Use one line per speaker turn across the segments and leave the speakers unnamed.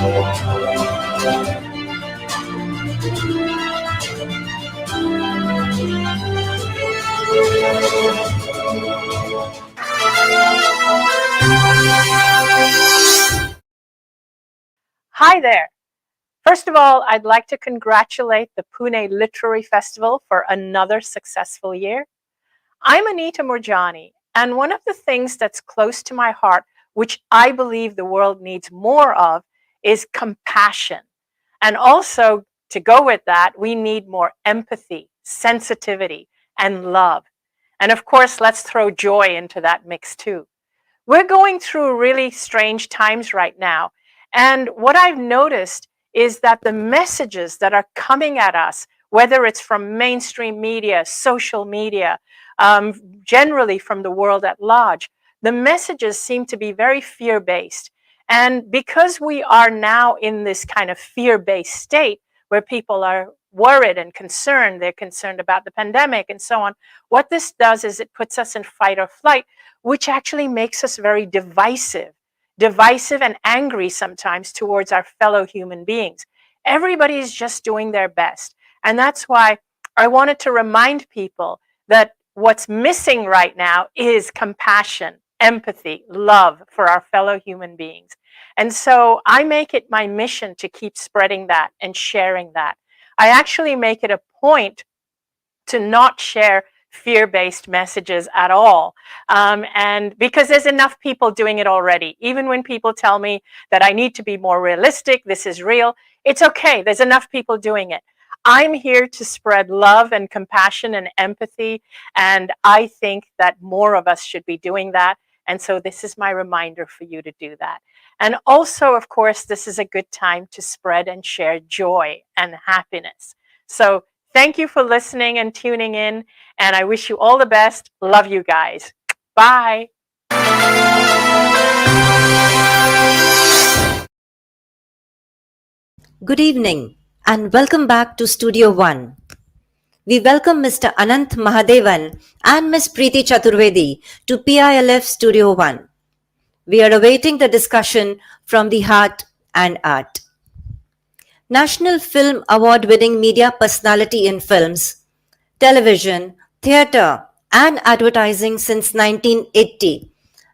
Hi there. First of all, I'd like to congratulate the Pune Literary Festival for another successful year. I'm Anita Murjani, and one of the things that's close to my heart, which I believe the world needs more of, is compassion. And also, to go with that, we need more empathy, sensitivity, and love. And of course, let's throw joy into that mix too. We're going through really strange times right now. And what I've noticed is that the messages that are coming at us, whether it's from mainstream media, social media, generally from the world at large, the messages seem to be very fear-based. And because we are now in this kind of fear-based state where people are worried and concerned, they're concerned about the pandemic and so on, what this does is it puts us in fight or flight, which actually makes us very divisive and angry sometimes towards our fellow human beings. Everybody is just doing their best. And that's why I wanted to remind people that what's missing right now is compassion, empathy, love for our fellow human beings. And so I make it my mission to keep spreading that and sharing that. I actually make it a point to not share fear-based messages at all. And because there's enough people doing it already. Even when people tell me that I need to be more realistic, this is real, it's okay. There's enough people doing it. I'm here to spread love and compassion and empathy. And I think that more of us should be doing that. And so this is my reminder for you to do that. And also, of course, this is a good time to spread and share joy and happiness. So thank you for listening and tuning in, and I wish you all the best. Love you guys. Bye.
Good evening and welcome back to Studio One. We welcome Mr. Ananth Mahadevan and Ms. Preeti Chaturvedi to PILF Studio One. We are awaiting the discussion from the heart and art. National Film Award-winning media personality in films, television, theatre, and advertising since 1980.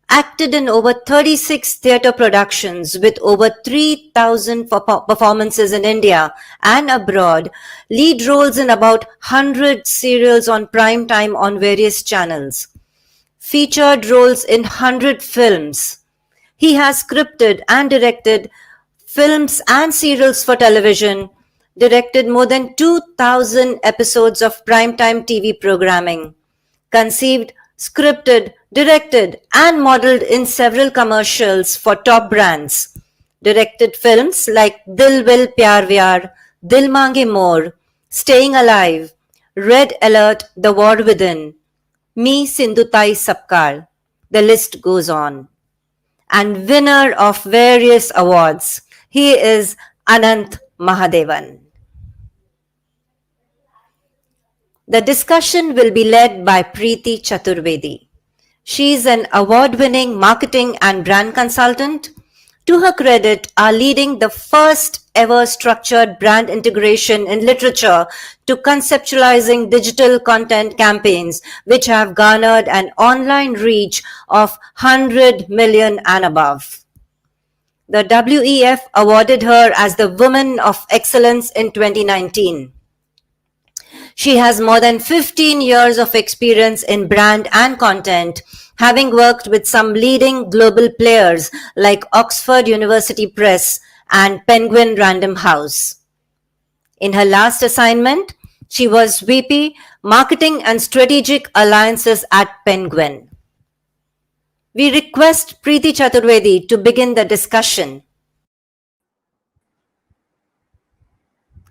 Acted in over 36 theatre productions with over 3,000 performances in India and abroad, lead roles in about 100 serials on prime time on various channels. Featured roles in 100 films. He has scripted and directed films and serials for television, directed more than 2,000 episodes of primetime TV programming, conceived, scripted, directed, and modeled in several commercials for top brands, directed films like Dil Will Pyar Vyar, Dil Mange More, Staying Alive, Red Alert, The War Within, Me Sindhutai Sapkar. The list goes on. And winner of various awards, he is Ananth Mahadevan. The discussion will be led by Preeti Chaturvedi. She is an award-winning marketing and brand consultant. To her credit, are leading the first ever structured brand integration in literature to conceptualizing digital content campaigns, which have garnered an online reach of 100 million and above. The WEF awarded her as the Woman of Excellence in 2019. She has more than 15 years of experience in brand and content, having worked with some leading global players like Oxford University Press and Penguin Random House. In her last assignment, she was VP Marketing and Strategic Alliances at Penguin. We request Preeti Chaturvedi to begin the discussion.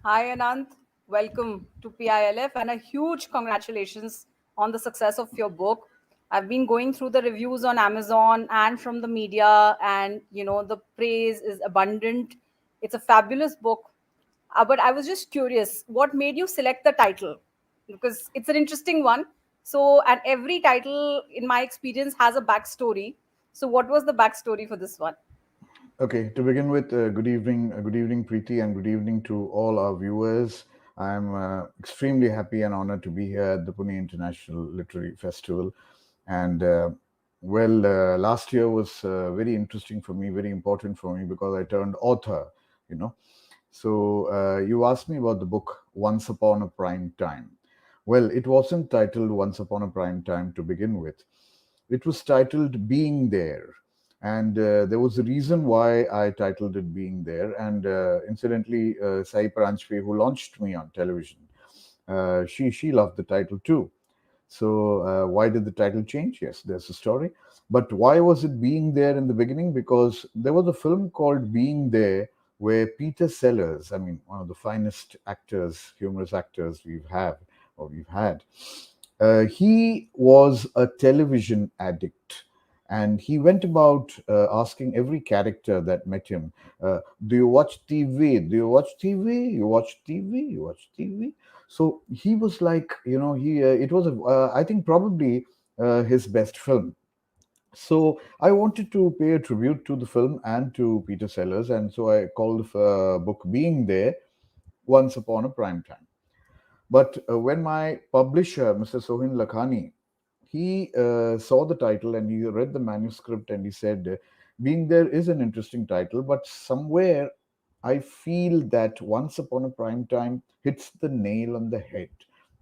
Hi Ananth, welcome to PILF and a huge congratulations on the success of your book. I've been going through the reviews on Amazon and from the media, and the praise is abundant. It's a fabulous book. But I was just curious, what made you select the title? Because it's an interesting one. So, and every title, in my experience, has a backstory. So, what was the backstory for this one?
Okay, to begin with, good evening, Preeti, and good evening to all our viewers. I'm extremely happy and honored to be here at the Pune International Literary Festival. And last year was very interesting for me, very important for me because I turned author, you know. So you asked me about the book Once Upon a Prime Time. Well, it wasn't titled Once Upon a Prime Time to begin with. It was titled Being There. And there was a reason why I titled it Being There. And incidentally, Sai Pranchpe, who launched me on television, she loved the title too. So, why did the title change? Yes, there's a story. But why was it Being There in the beginning? Because there was a film called Being There where Peter Sellers, I mean, one of the finest actors, humorous actors we've had, he was a television addict. And he went about asking every character that met him, do you watch TV? Do you watch TV? You watch TV? You watch TV? So he was like, he it was I think probably his best film. So I wanted to pay a tribute to the film and to Peter Sellers, and so I called the book Being There, Once Upon a Prime Time. But when my publisher, Mr. Sohin Lakhani, he saw the title and he read the manuscript and he said, Being There is an interesting title, but somewhere I feel that Once Upon a Prime Time hits the nail on the head.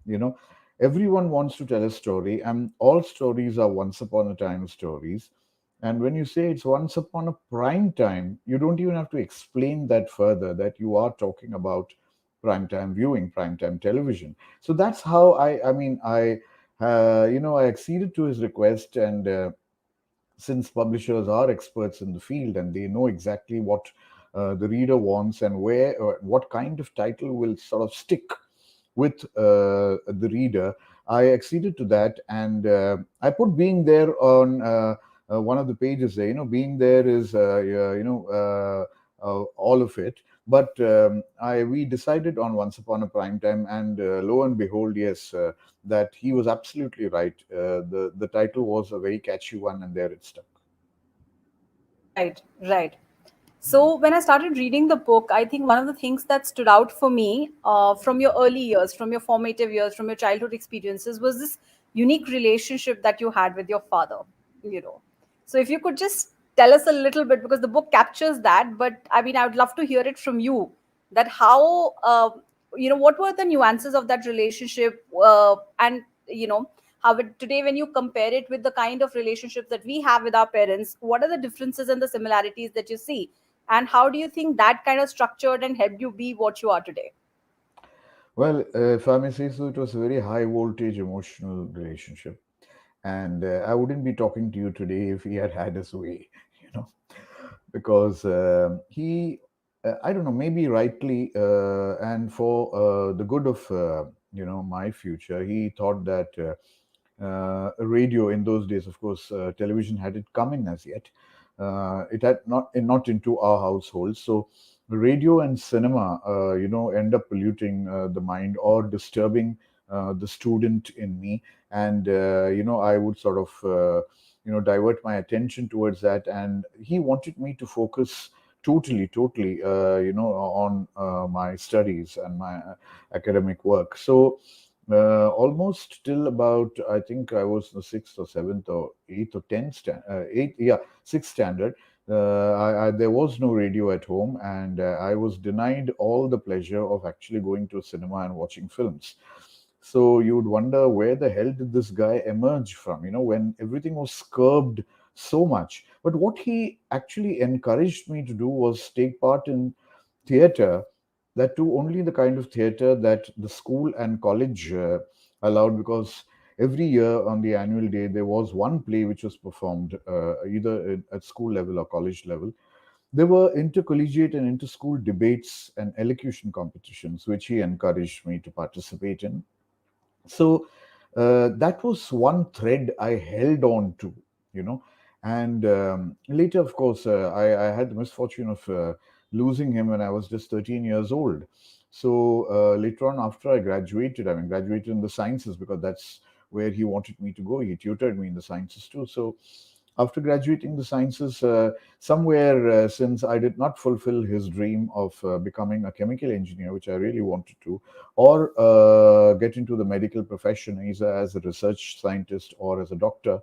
You know, everyone wants to tell a story, and all stories are once upon a time stories. And when you say it's once upon a prime time, you don't even have to explain that further, that you are talking about prime time viewing, prime time television. So that's how I acceded to his request, and since publishers are experts in the field and they know exactly what the reader wants and where or what kind of title will sort of stick with the reader, I acceded to that, and I put Being There on one of the pages there. Being There is all of it. But I we decided on Once Upon a Prime Time, and lo and behold, yes, that he was absolutely right. The title was a very catchy one, and there it stuck.
Right, right. So when I started reading the book, I think one of the things that stood out for me from your early years, from your formative years, from your childhood experiences, was this unique relationship that you had with your father. You know, so if you could just tell us a little bit, because the book captures that, but I mean, I would love to hear it from you. That how what were the nuances of that relationship, and how it, today when you compare it with the kind of relationships that we have with our parents, what are the differences and the similarities that you see, and how do you think that kind of structured and helped you be what you are today?
Well, if I may say so, it was a very high voltage emotional relationship. And I wouldn't be talking to you today if he had had his way, you know, because I don't know, maybe rightly, and for the good of, my future, he thought that radio in those days, of course, television hadn't come in as yet. It had not into our household. So radio and cinema, end up polluting the mind or disturbing the student in me. And, I would sort of, divert my attention towards that. And he wanted me to focus totally, on my studies and my academic work. So, almost till about, I think I was the sixth or seventh or eighth or eighth, yeah, sixth standard. There was no radio at home, and I was denied all the pleasure of actually going to a cinema and watching films. So you would wonder, where the hell did this guy emerge from? When everything was curbed so much. But what he actually encouraged me to do was take part in theater, that too only the kind of theater that the school and college allowed, because every year on the annual day there was one play which was performed, either at school level or college level. There were intercollegiate and interschool debates and elocution competitions which he encouraged me to participate in. So that was one thread I held on to, you know. And later, of course, I had the misfortune of losing him when I was just 13 years old. So later on, after I graduated, I mean, graduated in the sciences, because that's where he wanted me to go. He tutored me in the sciences too. So After graduating the sciences, somewhere since I did not fulfill his dream of becoming a chemical engineer, which I really wanted to, or get into the medical profession either as a research scientist or as a doctor,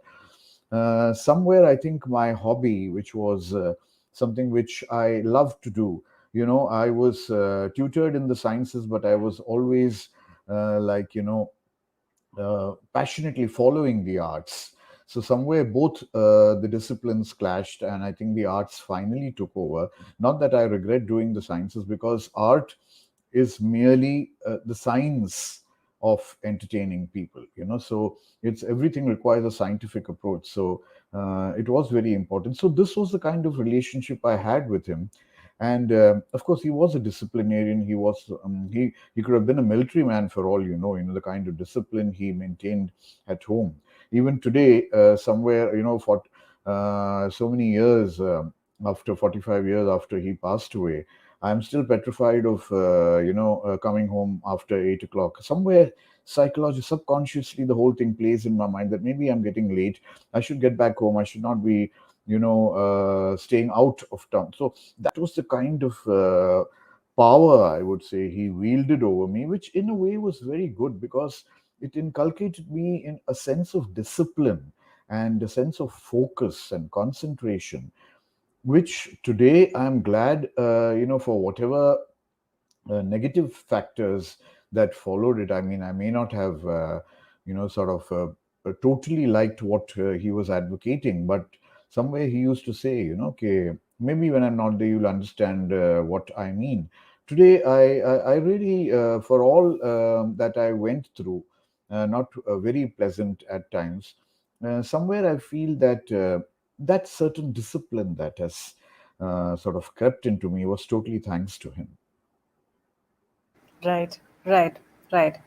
somewhere I think my hobby, which was something which I loved to do, I was tutored in the sciences, but I was always like, passionately following the arts. So somewhere both the disciplines clashed, and I think the arts finally took over. Not that I regret doing the sciences, because art is merely the science of entertaining people. So it's everything requires a scientific approach. So it was very important. So this was the kind of relationship I had with him. And of course, he was a disciplinarian. He could have been a military man for all the kind of discipline he maintained at home. Even today, somewhere, for so many years, after 45 years after he passed away, I'm still petrified of, coming home after 8 o'clock. Somewhere, psychologically, subconsciously, the whole thing plays in my mind that maybe I'm getting late. I should get back home. I should not be, staying out of town. So that was the kind of power, I would say, he wielded over me, which in a way was very good, because it inculcated me in a sense of discipline and a sense of focus and concentration, which today I'm glad, for whatever negative factors that followed it. I mean, I may not have, sort of totally liked what he was advocating, but somewhere he used to say, okay, maybe when I'm not there, you'll understand what I mean. Today, I really, for all that I went through, not very pleasant at times, somewhere I feel that that certain discipline that has sort of crept into me was totally thanks to him.
Right, right, right.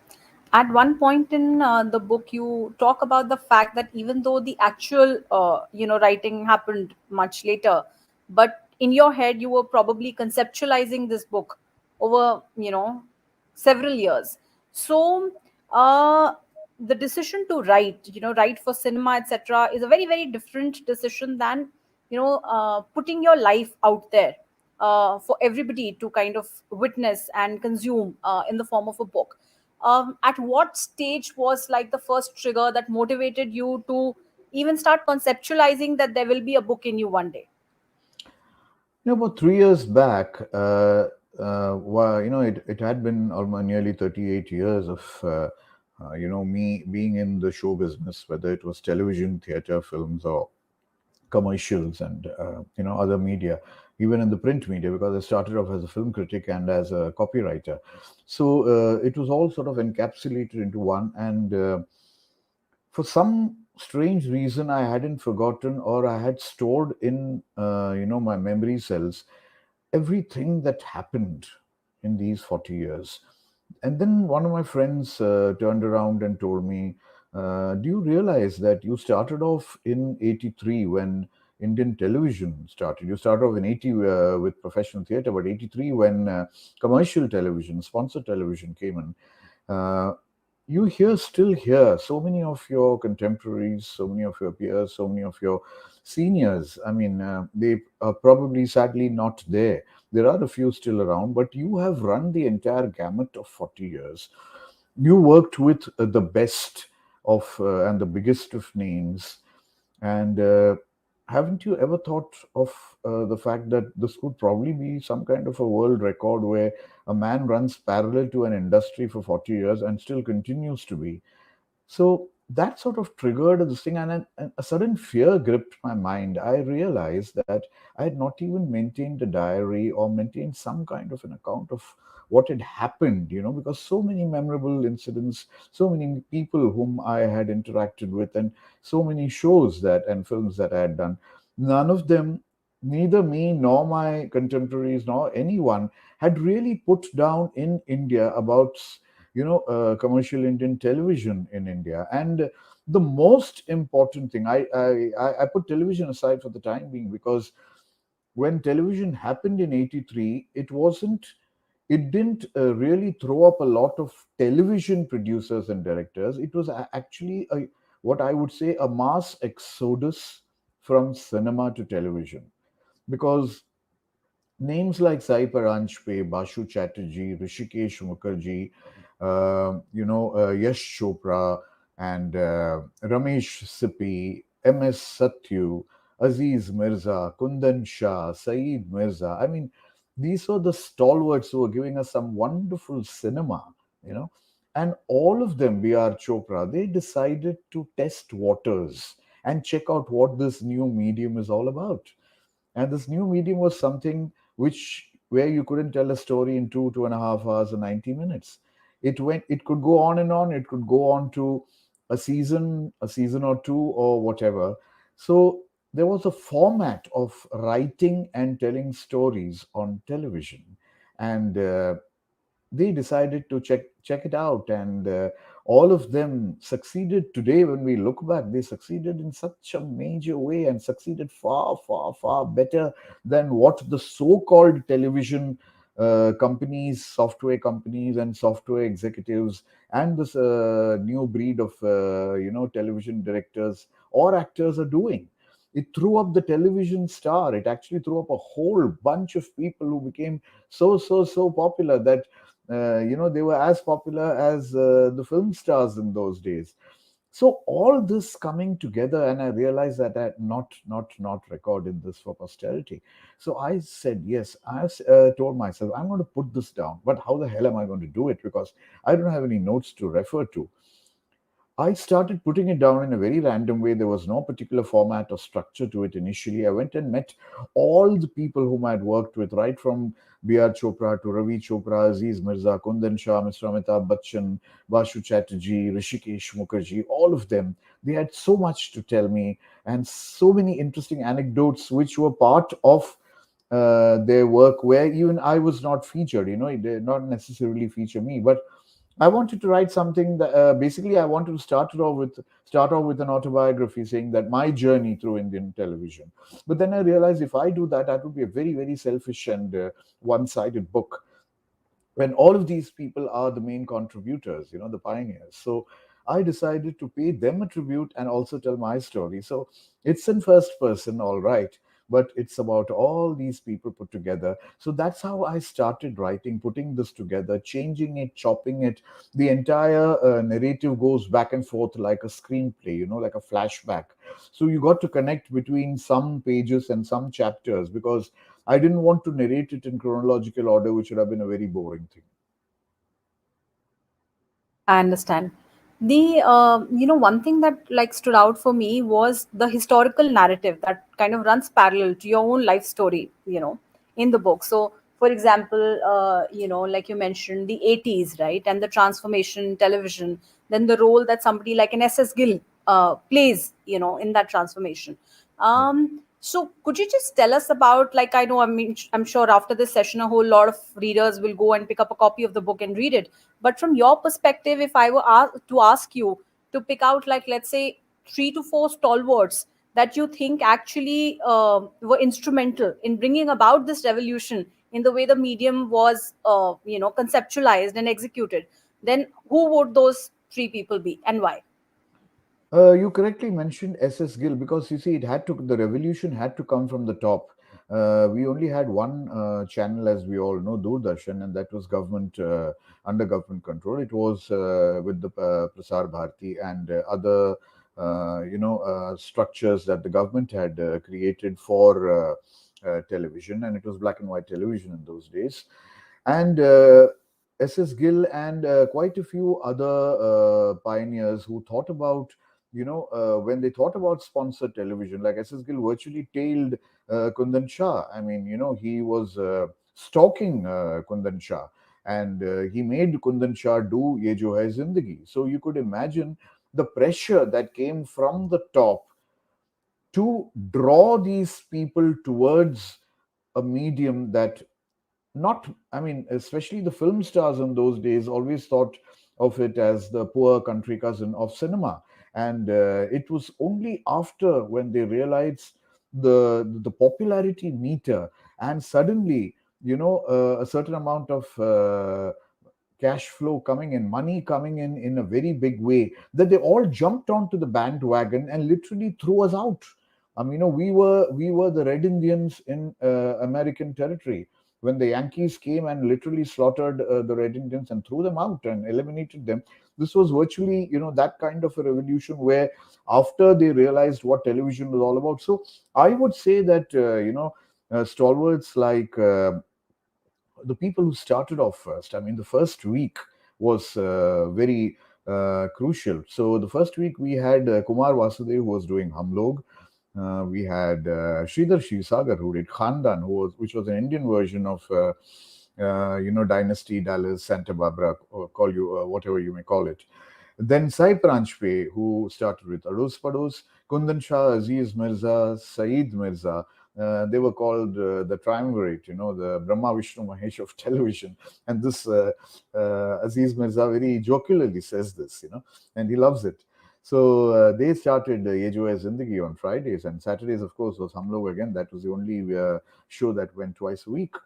At one point in the book, you talk about the fact that even though the actual, writing happened much later, but in your head, you were probably conceptualizing this book over, several years. So, the decision to write, write for cinema, etc., is a very, very different decision than, putting your life out there for everybody to kind of witness and consume in the form of a book. At what stage was like the first trigger that motivated you to even start conceptualizing that there will be a book in you one day?
About 3 years back, it had been almost nearly 38 years of, me being in the show business, whether it was television, theater, films, or commercials, and other media, even in the print media, because I started off as a film critic and as a copywriter. So it was all sort of encapsulated into one, and for some strange reason, I hadn't forgotten, or I had stored in my memory cells everything that happened in these 40 years. And then one of my friends turned around and told me, do you realize that you started off in 83 when Indian television started? You started off in 80 with professional theater, but 83 when commercial television, sponsored television came in. Uh, you still hear so many of your contemporaries, so many of your peers, so many of your seniors. I mean, they are probably sadly not there. There are a few still around, but you have run the entire gamut of 40 years. You worked with the best of and the biggest of names. And haven't you ever thought of the fact that this could probably be some kind of a world record where a man runs parallel to an industry for 40 years and still continues to be? So that sort of triggered this thing, and a sudden fear gripped my mind. I realized that I had not even maintained a diary or maintained some kind of an account of what had happened, because so many memorable incidents, so many people whom I had interacted with, and so many shows that and films that I had done, none of them, neither me nor my contemporaries nor anyone, had really put down in India about commercial Indian television in India. And the most important thing, I put television aside for the time being, because when television happened in 83, it didn't really throw up a lot of television producers and directors. It was actually what I would say a mass exodus from cinema to television, because names like Sai Paranjpe, Bashu Chatterjee, Rishikesh Mukherjee, Yash Chopra, and Ramesh Sippy, M.S. Satyu, Aziz Mirza, Kundan Shah, Saeed Mirza. I mean, these were the stalwarts who were giving us some wonderful cinema, you know. And all of them, B.R. Chopra, they decided to test waters and check out what this new medium is all about. And this new medium was something which where you couldn't tell a story in 2.5 hours or 90 minutes. It could go on and on. It could go on to a season or two, or whatever. So there was a format of writing and telling stories on television, and they decided to check it out, and all of them succeeded. Today when we look back, they succeeded in such a major way, and succeeded far far far better than what the so-called television companies, software companies, and software executives, and this new breed of television directors or actors are doing. It threw up the television star. It actually threw up a whole bunch of people who became so popular that they were as popular as the film stars in those days. So all this coming together, and I realized that I had not recorded this for posterity. So I said, yes, told myself, I'm going to put this down, but how the hell am I going to do it? Because I don't have any notes to refer to. I started putting it down in a very random way. There was no particular format or structure to it initially. I went and met all the people whom I had worked with, right from B.R. Chopra to Ravi Chopra, Aziz Mirza, Kundan Shah, Mr. Amitabh Bachchan, Bashu Chatterjee, Rishikesh Mukherjee, all of them. They had so much to tell me, and so many interesting anecdotes which were part of their work, where even I was not featured. It did not necessarily feature me, but I wanted to write something that basically I wanted to start off with an autobiography, saying that my journey through Indian television. But then I realized if I do that, that would be a very very selfish and one-sided book, when all of these people are the main contributors, the pioneers. So I decided to pay them a tribute and also tell my story. So it's in first person, all right, but it's about all these people put together. So that's how I started writing, putting this together, changing it, chopping it. The entire narrative goes back and forth like a screenplay, like a flashback. So you got to connect between some pages and some chapters, because I didn't want to narrate it in chronological order, which would have been a very boring thing.
I understand. One thing that like stood out for me was the historical narrative that kind of runs parallel to your own life story, in the book. So, for example, like you mentioned, the 80s, right, and the transformation in television, then the role that somebody like an SS Gill plays, in that transformation.
Yeah.
So could you just tell us about, like, I know, I mean, I'm sure after this session, a whole lot of readers will go and pick up a copy of the book and read it. But from your perspective, if I were to ask you to pick out, like, let's say, 3 to 4 stalwarts that you think actually were instrumental in bringing about this revolution in the way the medium was, conceptualized and executed, then who would those 3 people be and why?
You correctly mentioned SS Gill, because you see, the revolution had to come from the top. We only had one channel, as we all know, Doordarshan, and that was government under government control. It was with the Prasar Bharati and other structures that the government had created for television, and it was black and white television in those days. And SS Gill and quite a few other pioneers who thought about, when they thought about sponsored television, like SS Gill virtually tailed Kundan Shah. I mean, he was stalking Kundan Shah, and he made Kundan Shah do Ye Jo Hai Zindagi. So you could imagine the pressure that came from the top to draw these people towards a medium that, not I mean, especially the film stars in those days always thought of it as the poor country cousin of cinema. And it was only after when they realized the popularity meter, and suddenly, a certain amount of cash flow coming in, money coming in a very big way, that they all jumped onto the bandwagon and literally threw us out. We were the Red Indians in American territory when the Yankees came and literally slaughtered the Red Indians and threw them out and eliminated them. This was virtually, that kind of a revolution where after they realized what television was all about. So I would say that, stalwarts like the people who started off first. I mean, the first week was very crucial. So the first week we had Kumar Vasudev who was doing Hum Log. We had Sridhar Shivsagar who did Khandan, which was an Indian version of Dynasty, Dallas, Santa Barbara, or call you whatever you may call it. Then Sai Pranchpe, who started with Ados Pados, Kundan Shah, Aziz Mirza, Saeed Mirza. They were called the triumvirate, the Brahma, Vishnu, Mahesh of television. And this Aziz Mirza very jocularly says this, and he loves it. So they started Ye Jo Hai Zindagi on Fridays, and Saturdays, of course, was Hum Log again. That was the only show that went twice a week.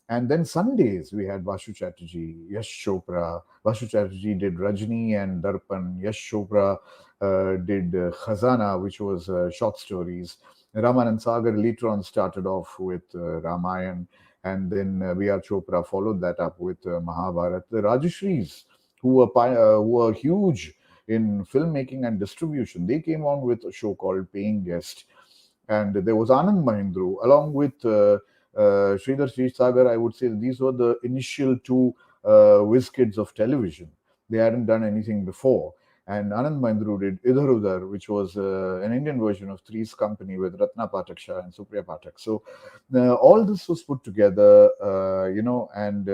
And then Sundays, we had Vashu Chatterjee, Yash Chopra. Vashu Chatterjee did Rajni and Darpan. Yash Chopra did Khazana, which was short stories. Ramanand Sagar later on started off with Ramayan, and then V.R. Chopra followed that up with Mahabharat. The Rajashris, who were huge in filmmaking and distribution, they came on with a show called Paying Guest. And there was Anand Mahindru, along with Sridhar Sagar. I would say these were the initial two whiz kids of television. They hadn't done anything before. And Anand Mahindru did Idhar Udhar, which was an Indian version of Three's Company with Ratna Pathak Shah and Supriya Pathak. So all this was put together, and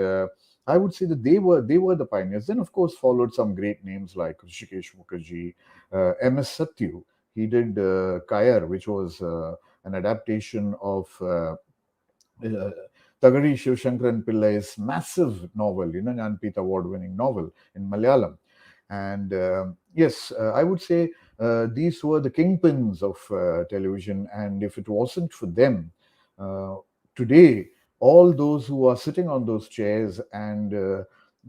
I would say that they were the pioneers. Then, of course, followed some great names like Rishikesh Mukherjee, M.S. Satyu. He did Kayar, which was an adaptation of Tagari Shivshankaran Pillai's massive novel, Jnanpith award-winning novel in Malayalam. And yes, I would say these were the kingpins of television. And if it wasn't for them, today, all those who are sitting on those chairs and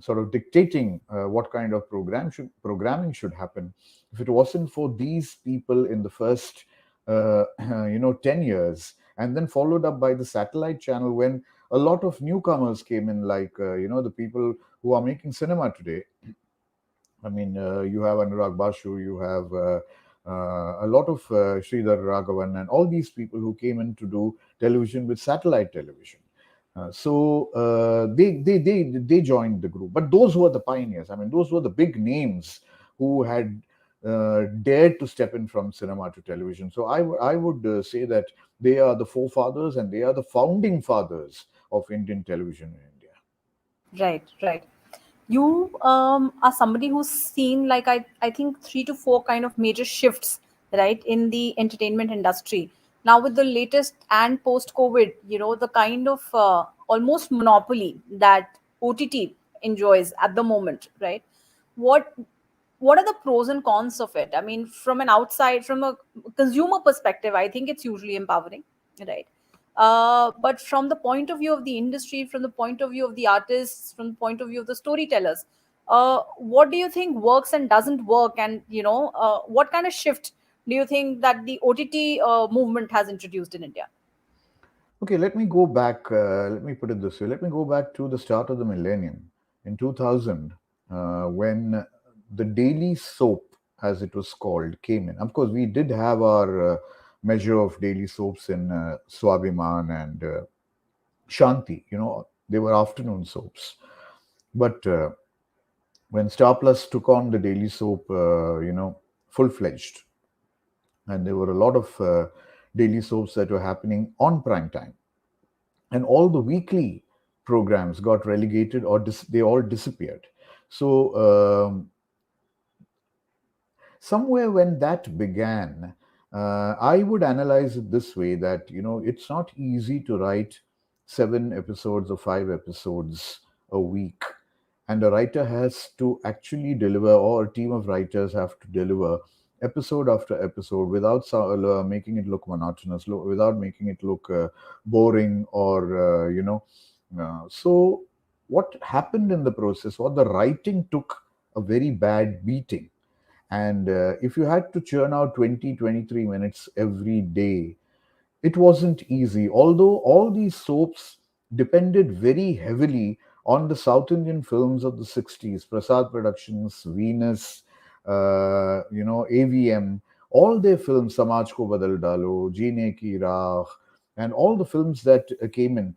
sort of dictating what kind of programming should happen, if it wasn't for these people in the first 10 years, and then followed up by the satellite channel when a lot of newcomers came in, like the people who are making cinema today. I mean, you have Anurag Bashu, you have a lot of Sridhar Raghavan, and all these people who came in to do television with satellite television. They joined the group, but those were the pioneers. I mean, those were the big names who had dared to step in from cinema to television. So I would say that they are the forefathers and they are the founding fathers of Indian television in India.
Right, right. You are somebody who's seen, like, I think 3 to 4 kind of major shifts, right, in the entertainment industry. Now with the latest and post COVID, the kind of almost monopoly that OTT enjoys at the moment, right? What what are the pros and cons of it? I mean, from an outside, from a consumer perspective, I think it's usually empowering, right? But from the point of view of the industry, from the point of view of the artists, from the point of view of the storytellers, what do you think works and doesn't work? And what kind of shift do you think that the OTT movement has introduced in India?
Okay, let me go back. Let me put it this way. Let me go back to the start of the millennium in 2000, when the daily soap, as it was called, came in. Of course, we did have our measure of daily soaps in Swabhiman and Shanti. They were afternoon soaps. But when Star Plus took on the daily soap, full fledged, and there were a lot of daily soaps that were happening on prime time, and all the weekly programs got relegated or they all disappeared. So somewhere when that began, I would analyze it this way, that it's not easy to write 7 episodes or 5 episodes a week, and a writer has to actually deliver, or a team of writers have to deliver episode after episode without making it look monotonous, without making it look boring, or so what happened in the process, what the writing took a very bad beating, And if you had to churn out 20-23 minutes every day, it wasn't easy. Although all these soaps depended very heavily on the South Indian films of the 60s, Prasad Productions, Venus, AVM, all their films, Samaj Ko Badal Dalo, Jeene Ki Raah, and all the films that came in,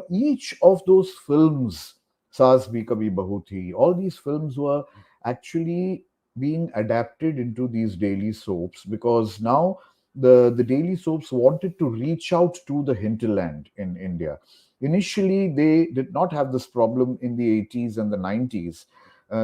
each of those films, Saas Bhi Kabhi Bahu Thi, all these films were actually being adapted into these daily soaps, because now the daily soaps wanted to reach out to the hinterland in India. Initially, they did not have this problem in the 80s and the 90s.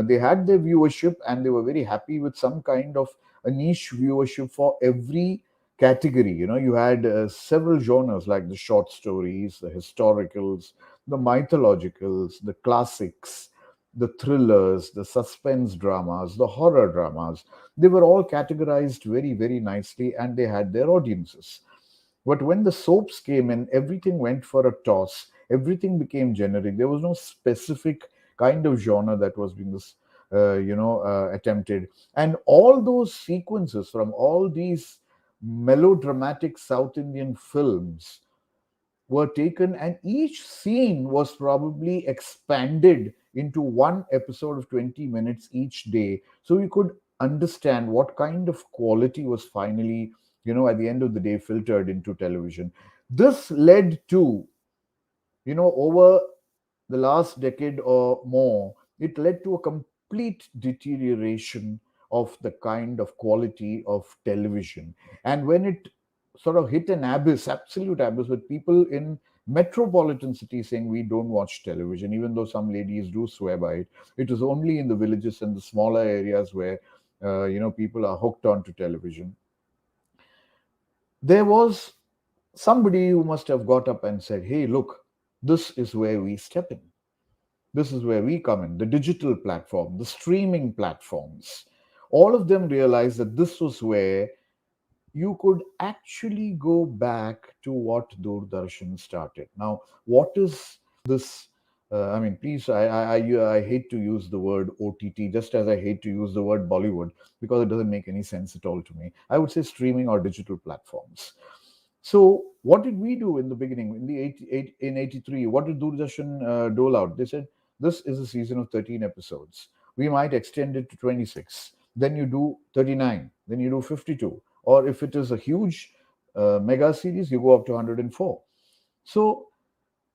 They had their viewership and they were very happy with some kind of a niche viewership for every category. You had several genres like the short stories, the historicals, the mythologicals, the classics, the thrillers, the suspense dramas, the horror dramas. They were all categorized very, very nicely and they had their audiences. But when the soaps came in, everything went for a toss. Everything became generic. There was no specific kind of genre that was being attempted. And all those sequences from all these melodramatic South Indian films were taken, and each scene was probably expanded into one episode of 20 minutes each day, so you could understand what kind of quality was finally, at the end of the day, filtered into television. This led to, over the last decade or more, it led to a complete deterioration of the kind of quality of television. And when it sort of hit an abyss, absolute abyss, with people in metropolitan cities saying we don't watch television, even though some ladies do swear by it. It is only in the villages and the smaller areas where people are hooked onto television. There was somebody who must have got up and said, hey, look, this is where we step in. This is where we come in. The digital platform, the streaming platforms, all of them realized that this was where you could actually go back to what Doordarshan started. Now, what is this? I mean, please, I hate to use the word OTT, just as I hate to use the word Bollywood, because it doesn't make any sense at all to me. I would say streaming or digital platforms. So, what did we do in the beginning? In the 88, in 83, what did Doordarshan dole out? They said, this is a season of 13 episodes. We might extend it to 26. Then you do 39. Then you do 52. Or if it is a huge mega series, you go up to 104. So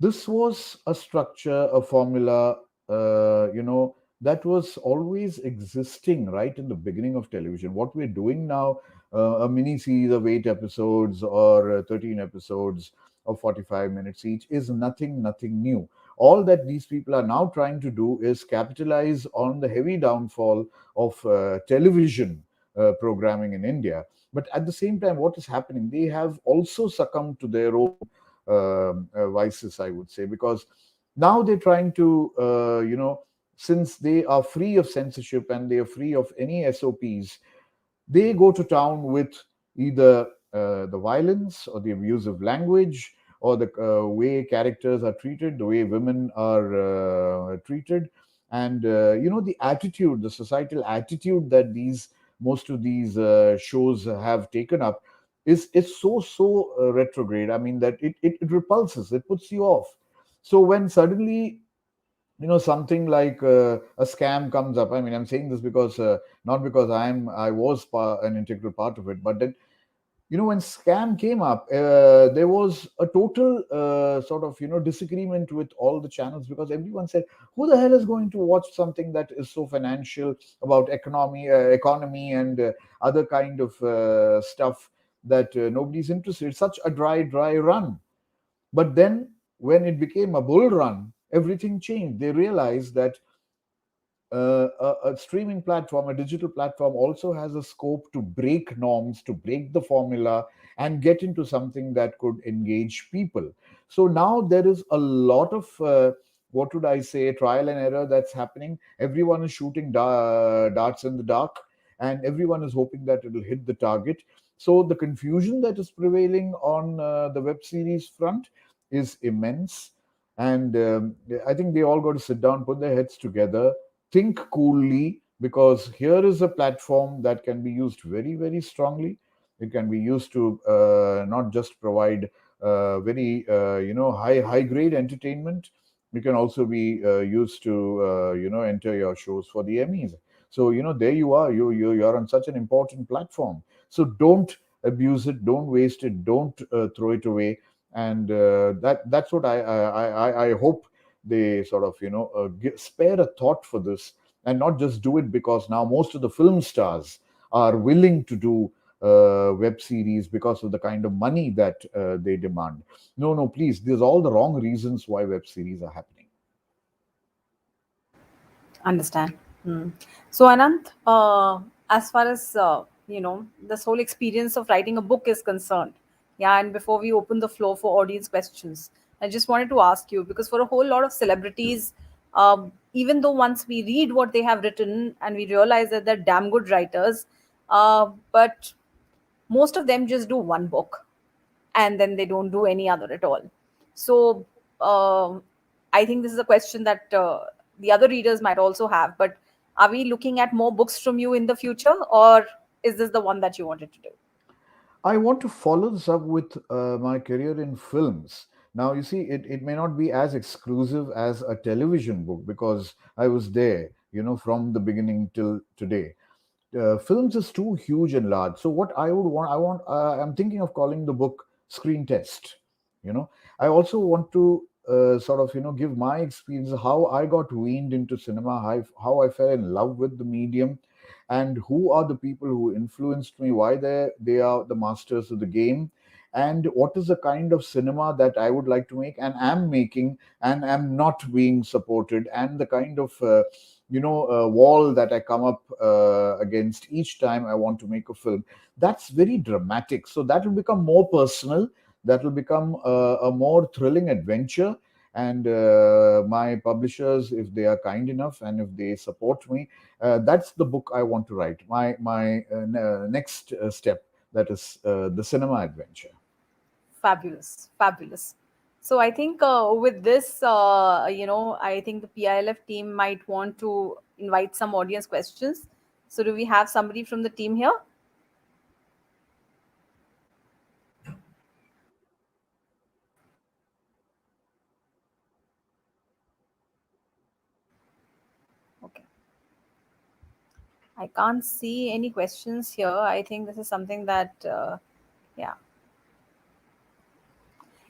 this was a structure, a formula, that was always existing right in the beginning of television. What we're doing now, a mini series of 8 episodes or 13 episodes of 45 minutes each, is nothing new. All that these people are now trying to do is capitalize on the heavy downfall of television programming in India. But at the same time, what is happening? They have also succumbed to their own vices, I would say, because now they're trying to, since they are free of censorship and they are free of any SOPs, they go to town with either the violence or the abuse of language or the way characters are treated, the way women are treated, and the attitude, the societal attitude that these most of these shows have taken up is so retrograde. I mean that it repulses, it puts you off. So when suddenly something like a scam comes up, I mean, I'm saying this because not because I was an integral part of it, but then when scam came up, there was a total sort of disagreement with all the channels, because everyone said, who the hell is going to watch something that is so financial, about economy and other kind of stuff that nobody's interested. It's such a dry run. But then when it became a bull run, everything changed. They realized that a streaming platform, a digital platform, also has a scope to break norms, to break the formula, and get into something that could engage people. So now there is a lot of, what would I say, trial and error that's happening. Everyone is shooting darts in the dark, and everyone is hoping that it'll hit the target. So the confusion that is prevailing on the web series front is immense. And I think they all got to sit down, put their heads together, think coolly, because here is a platform that can be used very, very strongly. It can be used to not just provide very high grade entertainment. It can also be used to enter your shows for the Emmys. So there you are. You're on such an important platform. So don't abuse it. Don't waste it. Don't throw it away. And that's what I hope they sort of spare a thought for this, and not just do it because now most of the film stars are willing to do web series because of the kind of money that they demand. No, no, please. There's all the wrong reasons why web series are happening.
Understand. Hmm. So, Ananth, as far as this whole experience of writing a book is concerned, yeah, and before we open the floor for audience questions, I just wanted to ask you, because for a whole lot of celebrities, even though once we read what they have written and we realize that they're damn good writers, but most of them just do one book and then they don't do any other at all. So I think this is a question that the other readers might also have. But are we looking at more books from you in the future, or is this the one that you wanted to do?
I want to follow this up with my career in films. Now, you see, it may not be as exclusive as a television book because I was there, from the beginning till today. Films is too huge and large. So what I'm thinking of calling the book Screen Test. I also want to sort of give my experience, how I got weaned into cinema, how I fell in love with the medium, and who are the people who influenced me, why they are the masters of the game, and what is the kind of cinema that I would like to make and am making and am not being supported, and the kind of wall that I come up against each time I want to make a film. That's very dramatic. So that will become more personal. That will become a more thrilling adventure. And my publishers, if they are kind enough and if they support me, that's the book I want to write. My next step, that is the cinema adventure.
Fabulous, fabulous. So I think with this, I think the PILF team might want to invite some audience questions. So do we have somebody from the team here? Okay. I can't see any questions here. I think this is something that, yeah.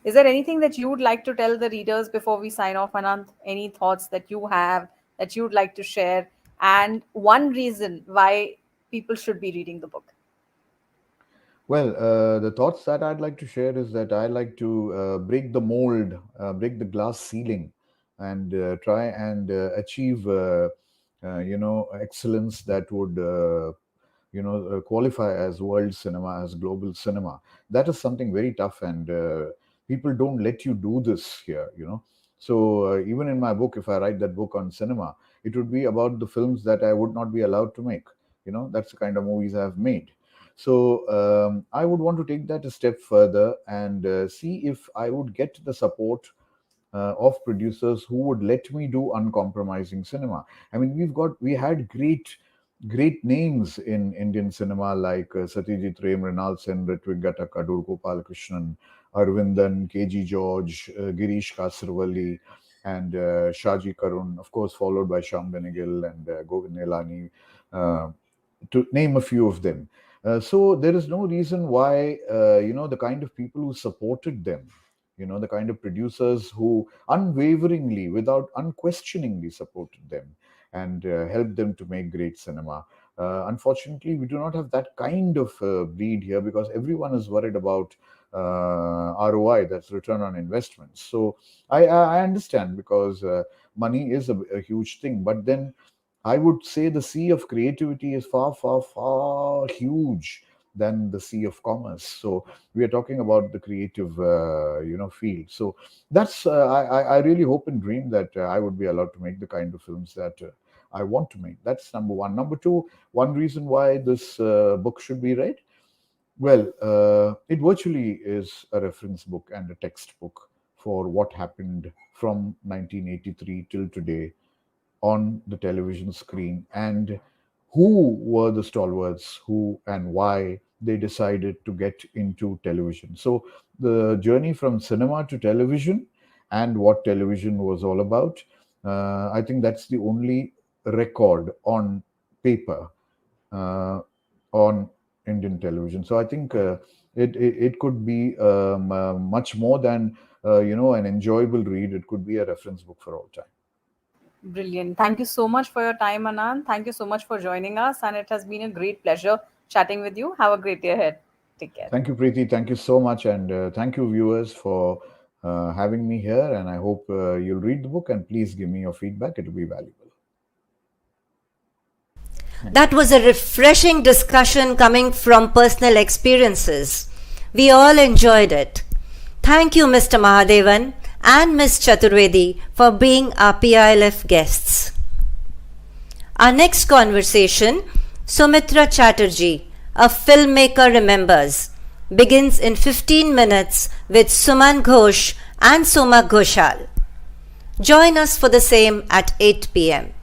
Is there anything that you would like to tell the readers before we sign off, Ananth? Any thoughts that you have that you'd like to share? And one reason why people should be reading the book?
Well, the thoughts that I'd like to share is that I like to break the mold, break the glass ceiling, and try and achieve, excellence that would, qualify as world cinema, as global cinema. That is something very tough, and people don't let you do this here. So even in my book, if I write that book on cinema, it would be about the films that I would not be allowed to make. That's the kind of movies I've made. So I would want to take that a step further and see if I would get the support of producers who would let me do uncompromising cinema. I mean, we had great names in Indian cinema like Satyajit Ray, Mrinal Sen, Ritwik Ghatak, Adur Gopal Krishnan, Arvindan, KG George, Girish Kasarwalli, and Shaji Karun, of course, followed by Shyam Benegal and Govind Nilani, uh, to name a few of them. So there is no reason why the kind of people who supported them, the kind of producers who unwaveringly, without unquestioningly supported them and helped them to make great cinema. Unfortunately, we do not have that kind of breed here because everyone is worried about ROI, that's return on investment. So I understand because money is a huge thing, but then I would say the sea of creativity is far, far, far huge than the sea of commerce. So we are talking about the creative, field. So that's I really hope and dream that I would be allowed to make the kind of films that I want to make. That's number one. Number two, one reason why this book should be read. Well, it virtually is a reference book and a textbook for what happened from 1983 till today on the television screen, and who were the stalwarts, who and why they decided to get into television. So the journey from cinema to television and what television was all about, I think that's the only record on paper uh, on Indian television. So I think it could be much more than an enjoyable read. It could be a reference book for all time.
Brilliant. Thank you so much for your time, Ananth. Thank you so much for joining us. And it has been a great pleasure chatting with you. Have a great day ahead. Take care.
Thank you, Preeti. Thank you so much. And thank you, viewers, for having me here. And I hope you'll read the book and please give me your feedback. It will be valuable.
That was a refreshing discussion coming from personal experiences. We all enjoyed it. Thank you, Mr. Mahadevan and Ms. Chaturvedi, for being our PILF guests. Our next conversation, Sumitra Chatterjee, a filmmaker remembers, begins in 15 minutes with Suman Ghosh and Soma Ghoshal. Join us for the same at 8 p.m.